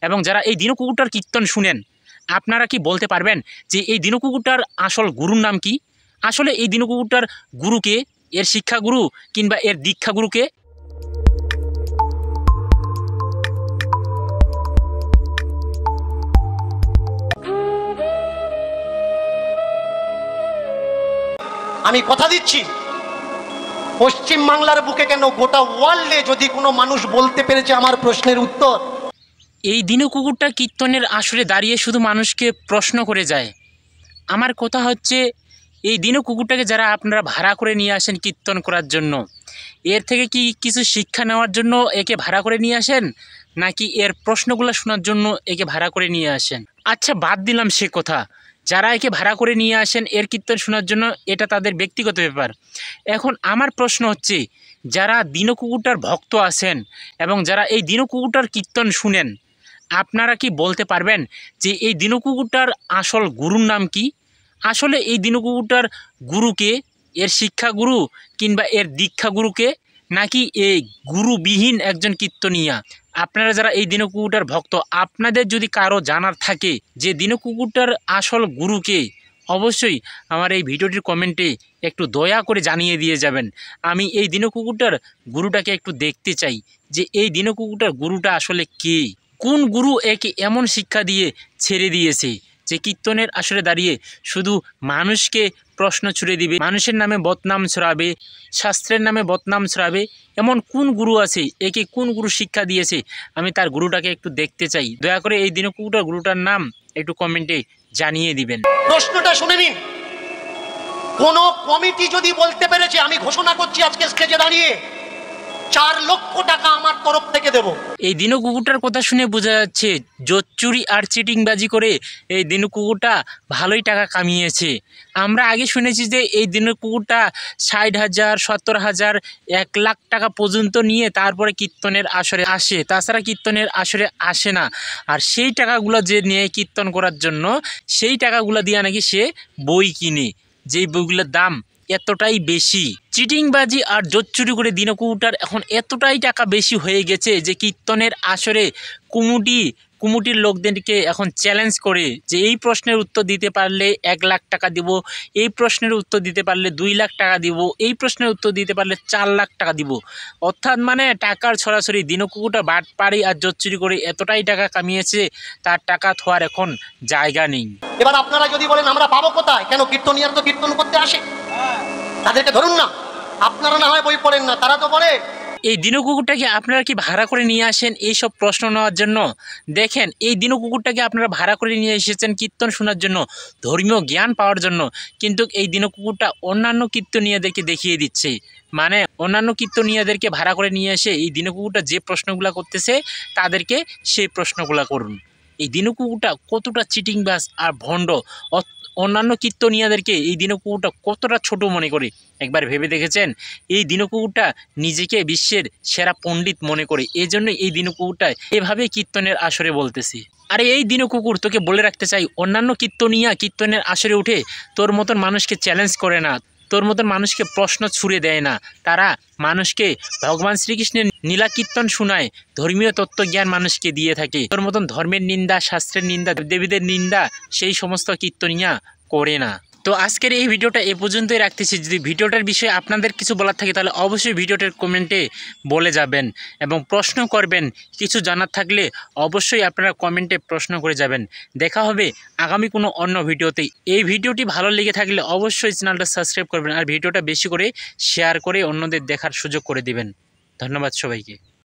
এবং যারা এই দিনু কুকুরটার কীর্তন শুনেন, আপনারা কি বলতে পারবেন যে এই দিনু কুকুরটার আসল গুরুর নাম কি? আসলে এই দিনু কুকুরটার গুরুকে, এর শিক্ষাগুরু কিংবা এর দীক্ষাগুরুকে? আমি কথা দিচ্ছি, পশ্চিম বাংলার বুকে কেন গোটা ওয়ার্ল্ডে যদি কোনো মানুষ বলতে পেরেছে আমার প্রশ্নের উত্তর, এই দিনু কুকুরটা কীর্তনের আসরে দাঁড়িয়ে শুধু মানুষকে প্রশ্ন করে যায়। আমার কথা হচ্ছে, এই দিনু কুকুরটাকে যারা আপনারা ভাড়া করে নিয়ে আসেন কীর্তন করার জন্য, এর থেকে কি কিছু শিক্ষা নেওয়ার জন্য একে ভাড়া করে নিয়ে আসেন, নাকি এর প্রশ্নগুলো শোনার জন্য একে ভাড়া করে নিয়ে আসেন? আচ্ছা, বাদ দিলাম সে কথা। যারা একে ভাড়া করে নিয়ে আসেন এর কীর্তন শোনার জন্য, এটা তাদের ব্যক্তিগত ব্যাপার। এখন আমার প্রশ্ন হচ্ছে, যারা দিনু কুকুরটার ভক্ত আছেন এবং যারা এই দিনু কুকুরটার কীর্তন শুনেন, আপনারা কি বলতে পারবেন যে এই দিনু কুকুরটার আসল গুরুর নাম কি? আসলে এই দিনু কুকুরটার গুরুকে, এর শিক্ষাগুরু কিংবা এর দীক্ষাগুরুকে, নাকি এই গুরুবিহীন একজন কীর্তনিয়া? আপনারা যারা এই দিনু কুকুরটার ভক্ত, আপনাদের যদি কারো জানার থাকে যে দিনু কুকুরটার আসল গুরুকে, অবশ্যই আমার এই ভিডিওটির কমেন্টে একটু দয়া করে জানিয়ে দিয়ে যাবেন। আমি এই দিনু কুকুরটার গুরুটাকে একটু দেখতে চাই যে এই দিনু কুকুরটার গুরুটা আসলে কে। কোন গুরু একে এমন শিক্ষা দিয়ে ছেড়ে দিয়েছে যে কীর্তনের আসরে দাঁড়িয়ে শুধু মানুষকে প্রশ্ন ছুড়ে দিবে, মানুষের নামে বদনাম ছড়াবে, শাস্ত্রের নামে বদনাম ছড়াবে? এমন কোন গুরু আছে? একে কোন গুরু শিক্ষা দিয়েছে? আমি তার গুরুটাকে একটু দেখতে চাই। দয়া করে এই দিনু কুকুরটার গুরুটার নাম একটু কমেন্টে জানিয়ে দিবেন। প্রশ্নটা শুনে নিন। কোন কমিটি যদি বলতে পেরেছে, আমি ঘোষণা করছি আজকে স্টেজে দাঁড়িয়ে 4 লক্ষ টাকা আমার তরফ থেকে দেব। এই দিনু কুকুরটার কথা শুনে বোঝা যাচ্ছে জোচ্চুরি আর চিটিংবাজি করে এই দিনু কুকুরটা ভালোই টাকা কামিয়েছে। আমরা আগে শুনেছি যে এই দিনু কুকুরটা 60,000, 70,000, 1 লাখ টাকা পর্যন্ত নিয়ে তারপরে কীর্তনের আসরে আসে, তাছাড়া কীর্তনের আসরে আসে না। আর সেই টাকাগুলো যে নিয়ে কীর্তন করার জন্য, সেই টাকাগুলো দিয়ে নাকি সে বই কিনে, যেই বইগুলোর দাম এতটাই বেশি। চিটিংবাজি আর জোচ্চুরি করে দিনু কুকুরটার এখন এতটাই টাকা বেশি হয়ে গেছে যে কীর্তনের আসরে কুমুটির লোকদেরকে এখন চ্যালেঞ্জ করে যে এই প্রশ্নের উত্তর দিতে পারলে 1 লাখ টাকা দিব, এই প্রশ্নের উত্তর দিতে পারলে 2 লাখ টাকা দিব, এই প্রশ্নের উত্তর দিতে পারলে 4 লাখ টাকা দিব। অর্থাৎ মানে টাকার ছড়াছড়ি। দিনু কুকুরটা বাটপাড়ি আর জোচ্চুরি করে এতটাই টাকা কামিয়েছে, তার টাকা থোয়ার এখন জায়গা নেই। এবার আপনারা যদি বলেন আমরা পাবো কোথায়, কেন কীর্তনিয়ারা তো কীর্তন করতে আসে, তাদেরকে ধরুন না। আপনারা না হয় বই পড়েন না, তারা তো পড়ে। এই দিনু কুকুরটাকে আপনারা কি ভাড়া করে নিয়ে আসেন এইসব প্রশ্ন নেওয়ার জন্য? দেখেন, এই দিনু কুকুরটাকে আপনারা ভাড়া করে নিয়ে এসেছেন কীর্তন শোনার জন্য, ধর্মীয় জ্ঞান পাওয়ার জন্য, কিন্তু এই দিনু কুকুরটা অন্যান্য কীর্তনিয়াদেরকে দেখিয়ে দিচ্ছে। মানে অন্যান্য কীর্তনিয়াদেরকে ভাড়া করে নিয়ে এসে এই দিনু কুকুরটা যে প্রশ্নগুলো করতেছে তাদেরকে সেই প্রশ্নগুলো করুন। এই দিনু কুকুরটা কতটা চিটিংবাজ আর ভণ্ড! অন্যান্য কীর্তনিয়াদেরকে এই দিনু কুকুরটা কতটা ছোট মনে করে একবার ভেবে দেখেছেন? এই দিনু কুকুরটা নিজেকে বিশ্বের সেরা পণ্ডিত মনে করে, এই জন্য এই দিনু কুকুরটা এভাবে কীর্তনের আসরে বলতেছে। আরে এই দিনু কুকুর, তোকে বলে রাখতে চাই, অন্যান্য কীর্তনিয়া কীর্তনের আসরে উঠে তোর মতন মানুষকে চ্যালেঞ্জ করে না, তোর মতন মানুষকে প্রশ্ন ছুড়ে দেয় না। তারা মানুষকে ভগবান শ্রীকৃষ্ণের নীলা কীর্তন শোনায়, ধর্মীয় তত্ত্বজ্ঞান মানুষকে দিয়ে থাকে। তোর মতন ধর্মের নিন্দা, শাস্ত্রের নিন্দা, দেবীদের নিন্দা সেই সমস্ত কীর্তনিয়া করে না। তো আজকের এই ভিডিওটা এ পর্যন্তই রাখতেছি। যদি ভিডিওটার বিষয়ে আপনাদের কিছু বলার থাকে তাহলে অবশ্যই ভিডিওটার কমেন্টে বলে যাবেন এবং প্রশ্ন করবেন। কিছু জানার থাকলে অবশ্যই আপনারা কমেন্টে প্রশ্ন করে যাবেন। দেখা হবে আগামী কোনো অন্য ভিডিওতেই। এই ভিডিওটি ভালো লেগে থাকলে অবশ্যই চ্যানেলটা সাবস্ক্রাইব করবেন আর ভিডিওটা বেশি করে শেয়ার করে অন্যদের দেখার সুযোগ করে দিবেন। ধন্যবাদ সবাইকে।